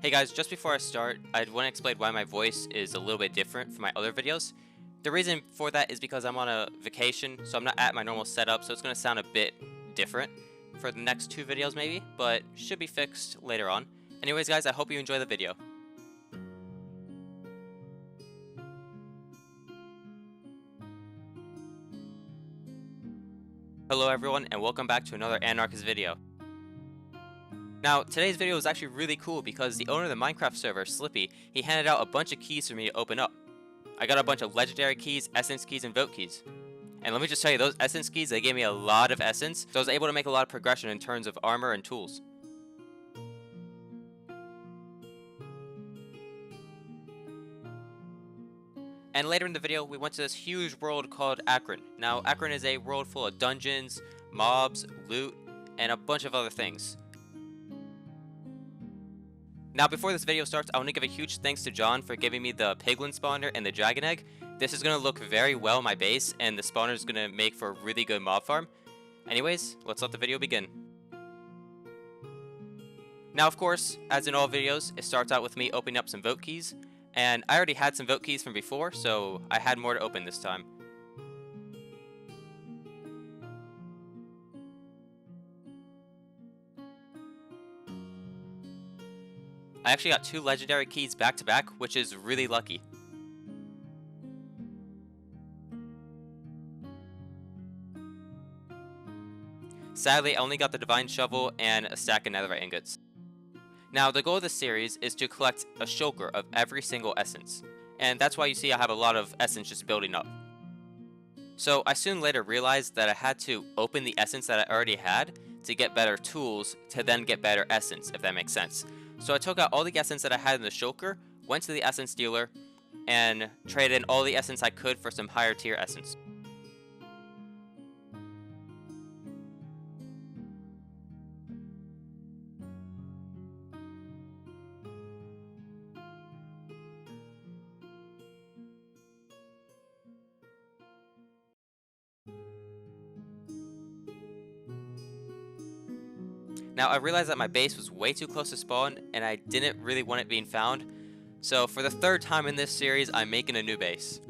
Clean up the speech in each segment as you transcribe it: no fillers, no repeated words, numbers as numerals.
Hey guys, just before I start, I'd want to explain why my voice is a little bit different from my other videos. The reason for that is because I'm on a vacation, so I'm not at my normal setup, so it's going to sound a bit different for the next two videos maybe, but should be fixed later on. Anyways guys, I hope you enjoy the video. Hello everyone, and welcome back to another Anarchus video. Now, today's video is actually really cool because the owner of the Minecraft server, Slippy, he handed out a bunch of keys for me to open up. I got a bunch of legendary keys, essence keys, and vote keys. And let me just tell you, those essence keys, they gave me a lot of essence, so I was able to make a lot of progression in terms of armor and tools. And later in the video, we went to this huge world called Akron. Now, Akron is a world full of dungeons, mobs, loot, and a bunch of other things. Now, before this video starts, I want to give a huge thanks to John for giving me the piglin spawner and the dragon egg. This is going to look very well in my base, and the spawner is going to make for a really good mob farm. Anyways, let's let the video begin. Now, of course, as in all videos, it starts out with me opening up some vote keys. And I already had some vote keys from before, so I had more to open this time. I actually got two legendary keys back to back, which is really lucky. Sadly, I only got the divine shovel and a stack of netherite ingots. Now, the goal of this series is to collect a shulker of every single essence, and that's why you see I have a lot of essence just building up. So I soon later realized that I had to open the essence that I already had to get better tools to then get better essence, if that makes sense. So I took out all the essence that I had in the shulker, went to the essence dealer, and traded in all the essence I could for some higher tier essence. Now, I realized that my base was way too close to spawn, and I didn't really want it being found. So for the third time in this series, I'm making a new base.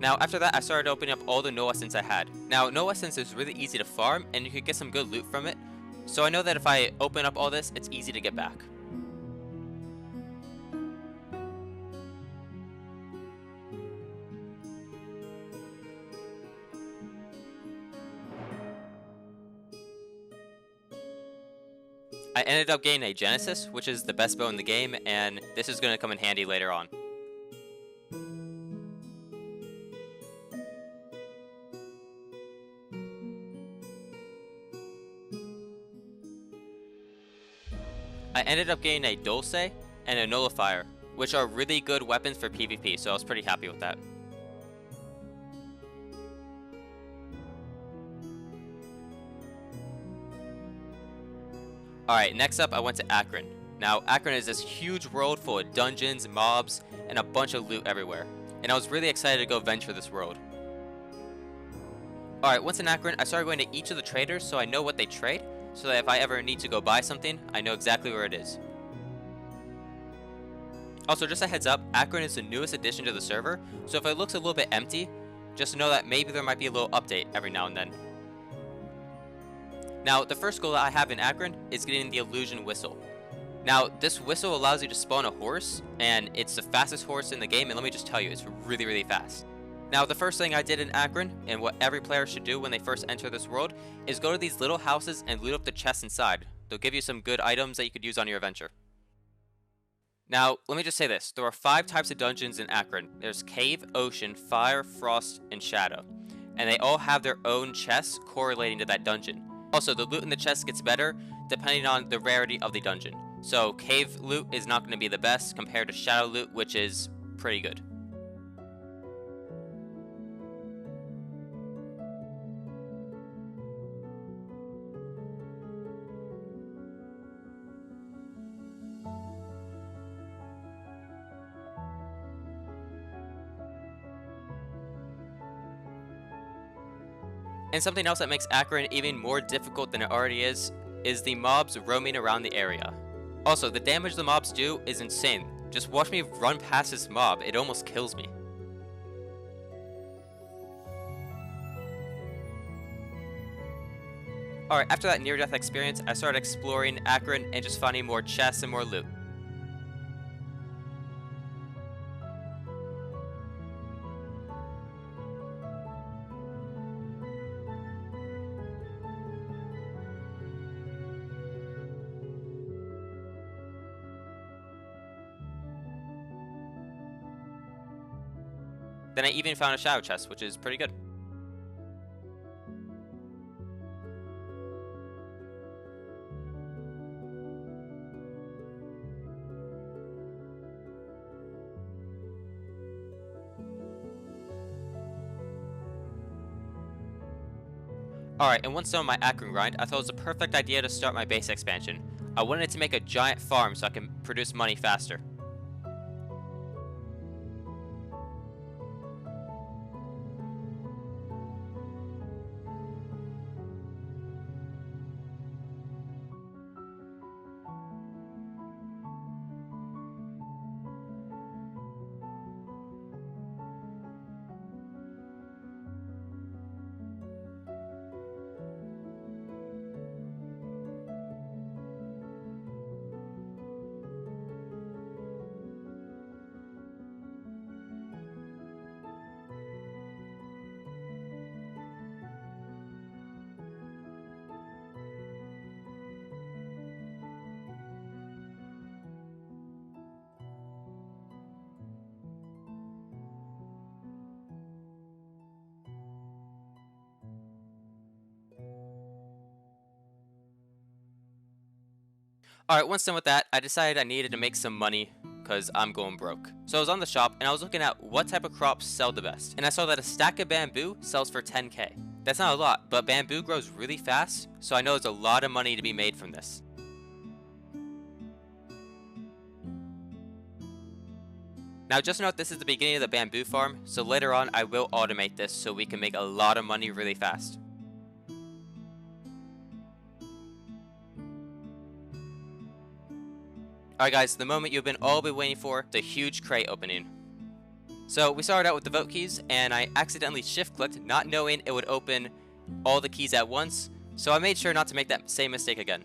Now, after that, I started opening up all the no essence I had. Now, no essence is really easy to farm, and you could get some good loot from it. So I know that if I open up all this, it's easy to get back. I ended up getting a Genesis, which is the best bow in the game, and this is going to come in handy later on. I ended up getting a Dulce and a Nullifier, which are really good weapons for PvP, so I was pretty happy with that. Alright, next up I went to Akron. Now, Akron is this huge world full of dungeons, mobs, and a bunch of loot everywhere. And I was really excited to go venture this world. Alright, once in Akron, I started going to each of the traders so I know what they trade, so that if I ever need to go buy something, I know exactly where it is. Also, just a heads up, Akron is the newest addition to the server, so if it looks a little bit empty, just know that maybe there might be a little update every now and then. Now, the first goal that I have in Akron is getting the illusion whistle. Now, this whistle allows you to spawn a horse, and it's the fastest horse in the game, and let me just tell you, it's really, really fast. Now, the first thing I did in Akron, and what every player should do when they first enter this world, is go to these little houses and loot up the chests inside. They'll give you some good items that you could use on your adventure. Now, let me just say this. There are 5 types of dungeons in Akron. There's Cave, Ocean, Fire, Frost, and Shadow. And they all have their own chests correlating to that dungeon. Also, the loot in the chest gets better depending on the rarity of the dungeon. So, Cave loot is not going to be the best compared to Shadow loot, which is pretty good. And something else that makes Akron even more difficult than it already is the mobs roaming around the area. Also, the damage the mobs do is insane. Just watch me run past this mob, it almost kills me. Alright, after that near-death experience, I started exploring Akron and just finding more chests and more loot. Then I even found a shadow chest, which is pretty good. Alright, and once done with my Akron grind, I thought it was a perfect idea to start my base expansion. I wanted to make a giant farm so I can produce money faster. Alright, once done with that, I decided I needed to make some money because I'm going broke. So I was on the shop and I was looking at what type of crops sell the best. And I saw that a stack of bamboo sells for 10k. That's not a lot, but bamboo grows really fast, so I know there's a lot of money to be made from this. Now just note this is the beginning of the bamboo farm, so later on I will automate this so we can make a lot of money really fast. Alright guys, the moment you've been all been waiting for, the huge crate opening. So we started out with the vote keys, and I accidentally shift clicked, not knowing it would open all the keys at once, so I made sure not to make that same mistake again.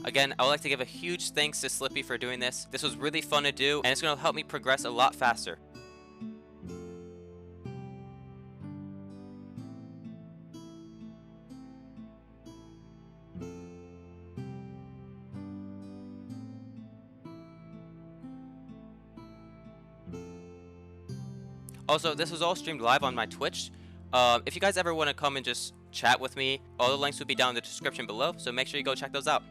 Again, I would like to give a huge thanks to Slippy for doing this. This was really fun to do, and it's going to help me progress a lot faster. Also, this was all streamed live on my Twitch. If you guys ever want to come and just chat with me, all the links will be down in the description below, so make sure you go check those out.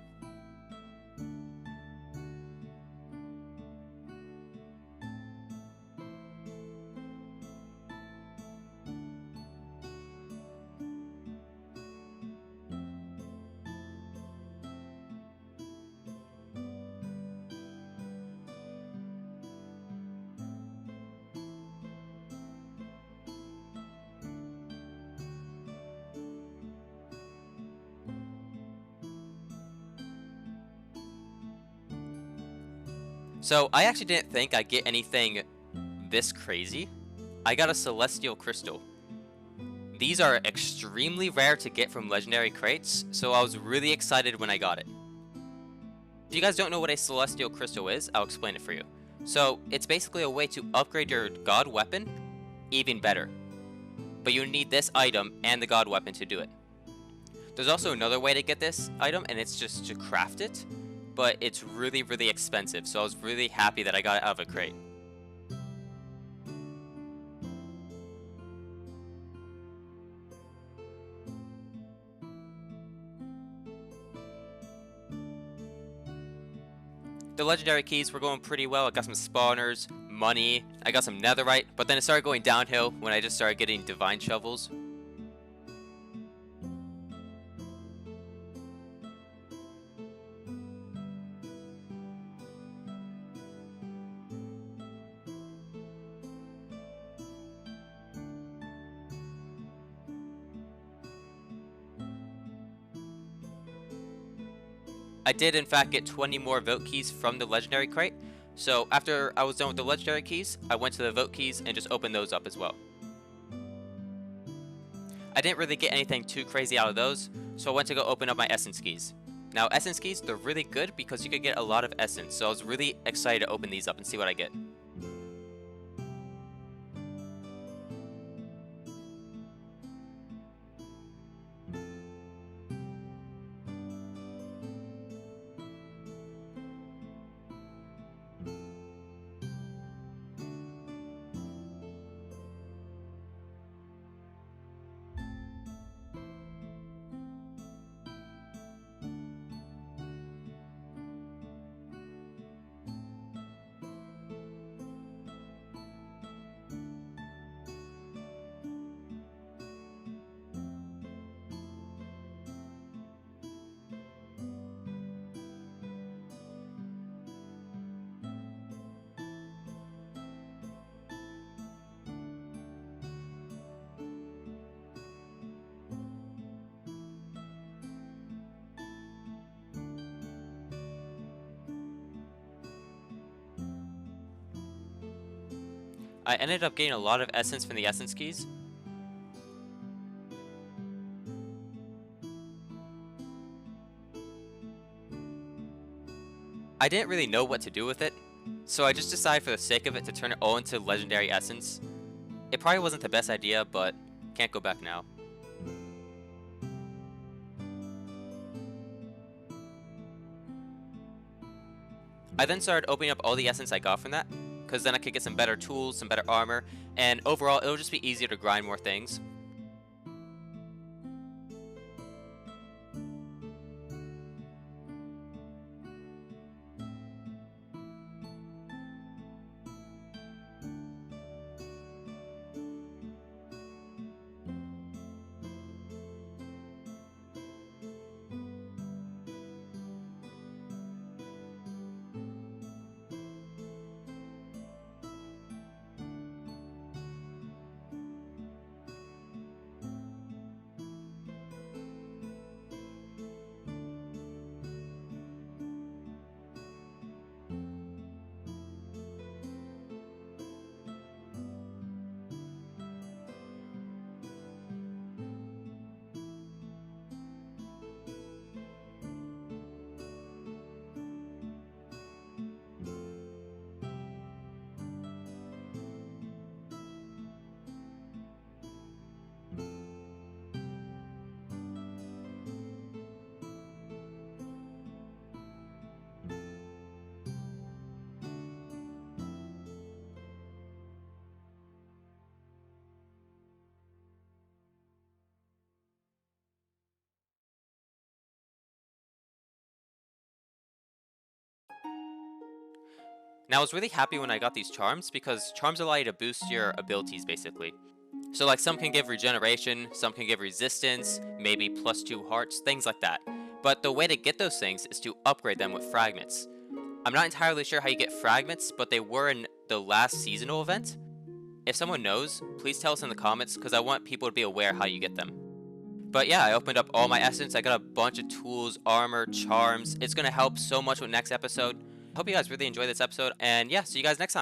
So I actually didn't think I'd get anything this crazy. I got a celestial crystal. These are extremely rare to get from legendary crates, so I was really excited when I got it. If you guys don't know what a celestial crystal is, I'll explain it for you. So it's basically a way to upgrade your god weapon even better. But you need this item and the god weapon to do it. There's also another way to get this item, and it's just to craft it, but it's really, really expensive, so I was really happy that I got it out of a crate. The legendary keys were going pretty well. I got some spawners, money, I got some netherite, but then it started going downhill when I just started getting divine shovels. I did in fact get 20 more vote keys from the legendary crate, so after I was done with the legendary keys, I went to the vote keys and just opened those up as well. I didn't really get anything too crazy out of those, so I went to go open up my essence keys. Now essence keys, they're really good because you could get a lot of essence, so I was really excited to open these up and see what I get. I ended up getting a lot of essence from the essence keys. I didn't really know what to do with it, so I just decided for the sake of it to turn it all into legendary essence. It probably wasn't the best idea, but can't go back now. I then started opening up all the essence I got from that, because then I could get some better tools, some better armor, and overall it'll just be easier to grind more things. Now I was really happy when I got these charms, because charms allow you to boost your abilities basically. So like some can give regeneration, some can give resistance, maybe +2 hearts, things like that. But the way to get those things is to upgrade them with fragments. I'm not entirely sure how you get fragments, but they were in the last seasonal event. If someone knows, please tell us in the comments, because I want people to be aware how you get them. But yeah, I opened up all my essence, I got a bunch of tools, armor, charms. It's going to help so much with next episode. hope you guys really enjoyed this episode, and yeah, see you guys next time.